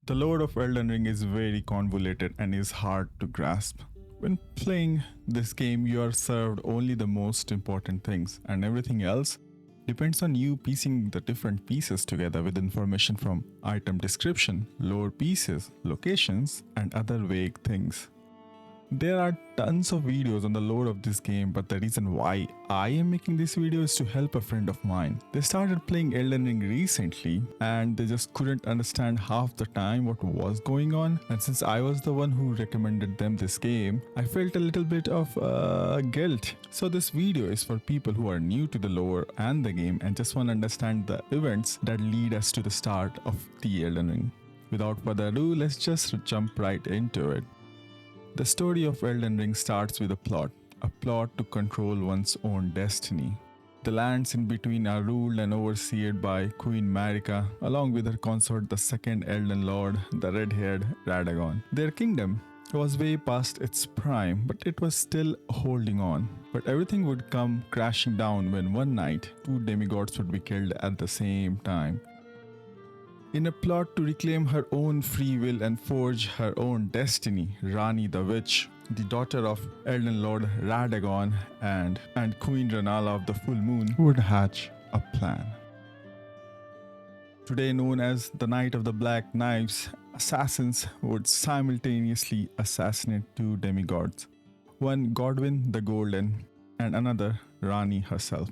The lore of Elden Ring is very convoluted and is hard to grasp. When playing this game, you are served only the most important things, and everything else depends on you piecing the different pieces together with information from item description, lore pieces, locations, and other vague things. There are tons of videos on the lore of this game, but the reason why I am making this video is to help a friend of mine. They started playing Elden Ring recently and they just couldn't understand half the time what was going on. And since I was the one who recommended them this game, I felt a little bit of guilt. So this video is for people who are new to the lore and the game and just want to understand the events that lead us to the start of the Elden Ring. Without further ado, let's just jump right into it. The story of Elden Ring starts with a plot to control one's own destiny. The lands in between are ruled and overseen by Queen Marika, along with her consort, the second Elden Lord, the red-haired Radagon. Their kingdom was way past its prime, but it was still holding on. But everything would come crashing down when one night, two demigods would be killed at the same time. In a plot to reclaim her own free will and forge her own destiny, Rani the Witch, the daughter of Elden Lord Radagon and Queen Renala of the Full Moon, would hatch a plan. Today known as the Night of the Black Knives, assassins would simultaneously assassinate two demigods, one Godwyn the Golden and another Rani herself.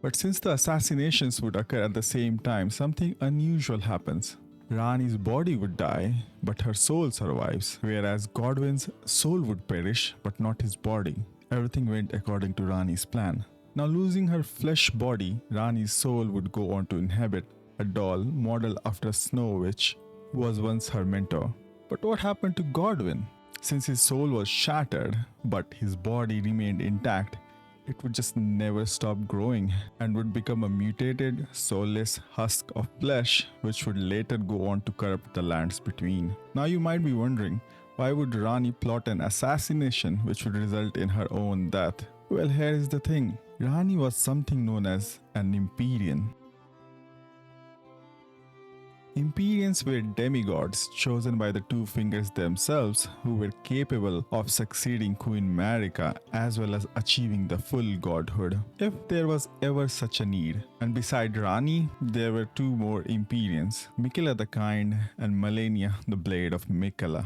But since the assassinations would occur at the same time, something unusual happens. Rani's body would die, but her soul survives, whereas Godwyn's soul would perish, but not his body. Everything went according to Rani's plan. Now losing her flesh body, Rani's soul would go on to inhabit a doll modeled after Snow Witch, who was once her mentor. But what happened to Godwyn? Since his soul was shattered, but his body remained intact, it would just never stop growing and would become a mutated, soulless husk of flesh which would later go on to corrupt the lands between. Now you might be wondering, why would Rani plot an assassination which would result in her own death? Well, here is the thing. Rani was something known as an Empyrean. Empyreans were demigods chosen by the Two Fingers themselves who were capable of succeeding Queen Marika as well as achieving the full godhood, if there was ever such a need. And beside Rani, there were two more Empyreans, Miquella the Kind and Malenia the Blade of Miquella.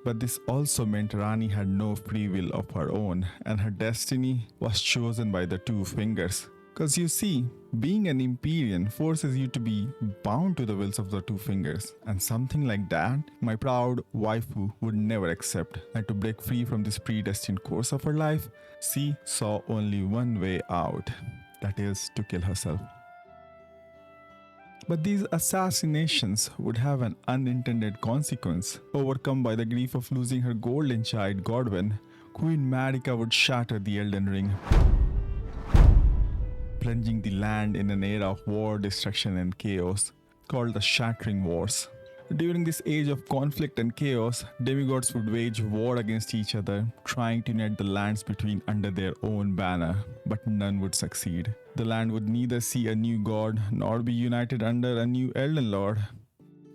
But this also meant Rani had no free will of her own and her destiny was chosen by the Two Fingers. Because you see, being an Empyrean forces you to be bound to the wills of the Two Fingers, and something like that, my proud waifu would never accept. And to break free from this predestined course of her life, she saw only one way out, that is, to kill herself. But these assassinations would have an unintended consequence. Overcome by the grief of losing her golden child Godwyn, Queen Marika would shatter the Elden Ring, plunging the land in an era of war, destruction and chaos called the Shattering Wars. During this age of conflict and chaos, demigods would wage war against each other, trying to unite the lands between under their own banner, but none would succeed. The land would neither see a new god nor be united under a new Elden Lord.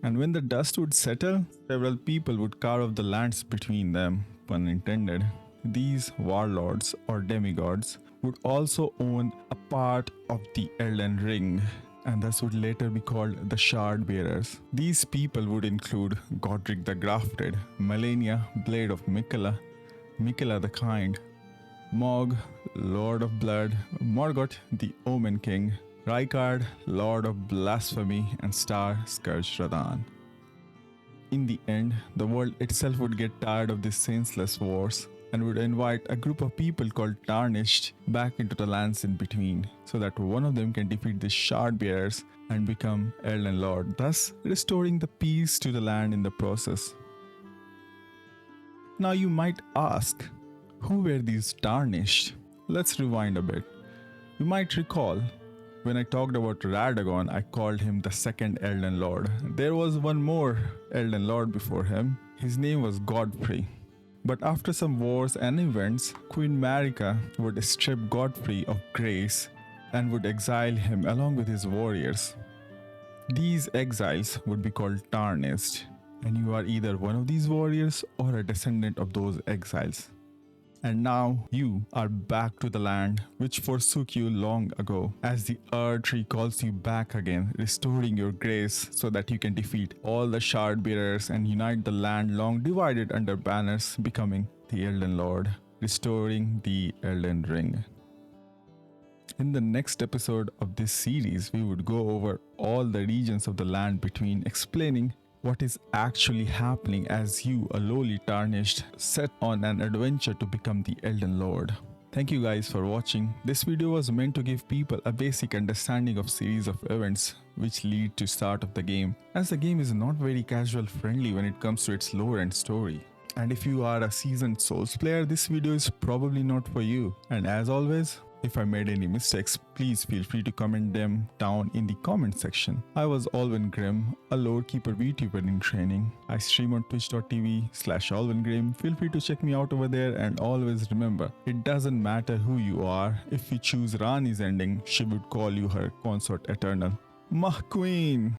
And when the dust would settle, several people would carve off the lands between them, pun intended. These warlords or demigods would also own a part of the Elden Ring and thus would later be called the Shard Bearers. These people would include Godric the Grafted, Malenia, Blade of Miquella, Miquella the Kind, Mog, Lord of Blood, Morgoth, the Omen King, Rykard, Lord of Blasphemy, and Star Scourge Radahn. In the end, the world itself would get tired of these senseless wars and would invite a group of people called Tarnished back into the lands in between, so that one of them can defeat the Shard Bearers and become Elden Lord, thus restoring the peace to the land in the process. Now you might ask, who were these Tarnished? Let's rewind a bit. You might recall, when I talked about Radagon, I called him the second Elden Lord. There was one more Elden Lord before him. His name was Godfrey. But after some wars and events, Queen Marika would strip Godfrey of grace and would exile him along with his warriors. These exiles would be called tarnished, and you are either one of these warriors or a descendant of those exiles. And now you are back to the land which forsook you long ago, as the Earth tree calls you back again, restoring your grace so that you can defeat all the shard bearers and unite the land long divided under banners, becoming the Elden Lord, restoring the Elden Ring. In the next episode of this series, we would go over all the regions of the land between, explaining what is actually happening as you, a lowly tarnished, set on an adventure to become the Elden Lord. Thank you guys for watching. This video was meant to give people a basic understanding of series of events which lead to start of the game, as the game is not very casual friendly when it comes to its lore and story. And if you are a seasoned Souls player, this video is probably not for you. And as always, if I made any mistakes, please feel free to comment them down in the comment section. I was Alvin Grimm, a lore keeper VTuber in training. I stream on twitch.tv/AlvinGrimm. Feel free to check me out over there, and always remember, it doesn't matter who you are. If you choose Rani's ending, she would call you her consort eternal. My queen!